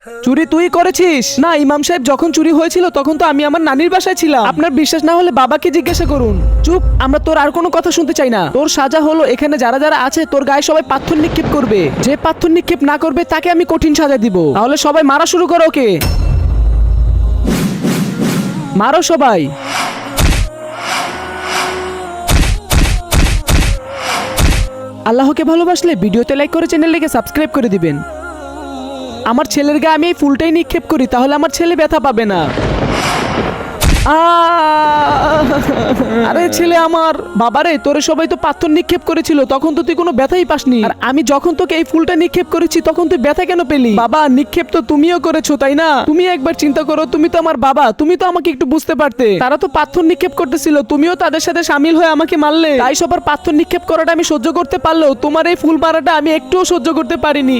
চুরি তুই করেছিস? না ইমাম সাহেব, যখন চুরি হয়েছিল তখন তো আমি আমার নানির বাসায় ছিলাম। আপনার বিশ্বাস না হলে বাবাকে জিজ্ঞাসা করুন। চুপ, আমরা তোর আর কোনো কথা শুনতে চাই না। তোর সাজা হলো এখানে যারা যারা আছে তোর গায়ে সবাই পাথর নিক্ষেপ করবে। যে পাথর নিক্ষেপ না করবে তাকে আমি কঠিন সাজা দিব। তাহলে সবাই মারা শুরু করো ওকে। মারো সবাই। আল্লাহকে ভালোবাসলে ভিডিওতে লাইক করে চ্যানেলটিকে সাবস্ক্রাইব করে দিবেন। আমার ছেলের গায়ে আমি এই ফুলটাই নিক্ষেপ করি, তাহলে আমার ছেলে ব্যথা পাবে না। আরে ছেলে আমার, বাবারে তোরে সবাই তো পাথর নিক্ষেপ করেছিল, তখন তো তুই কোনো ব্যথাই পাসনি। আর আমি যখন তোকে এই ফুলটা নিক্ষেপ করেছি তখন তুই ব্যথা কেন পেলি? বাবা, নিক্ষেপ তো তুমিও করেছো তাই না? তুমি একবার চিন্তা করো, তুমি তো আমার বাবা, তুমি তো আমাকে একটু বুঝতে পারতে। তারা তো পাথর নিক্ষেপ করতেছিল, তুমিও তাদের সাথে সামিল হয়ে আমাকে মারলে। তাই সবার পাথর নিক্ষেপ করাটা আমি সহ্য করতে পারলেও তোমার এই ফুল মারাটা আমি একটুও সহ্য করতে পারিনি।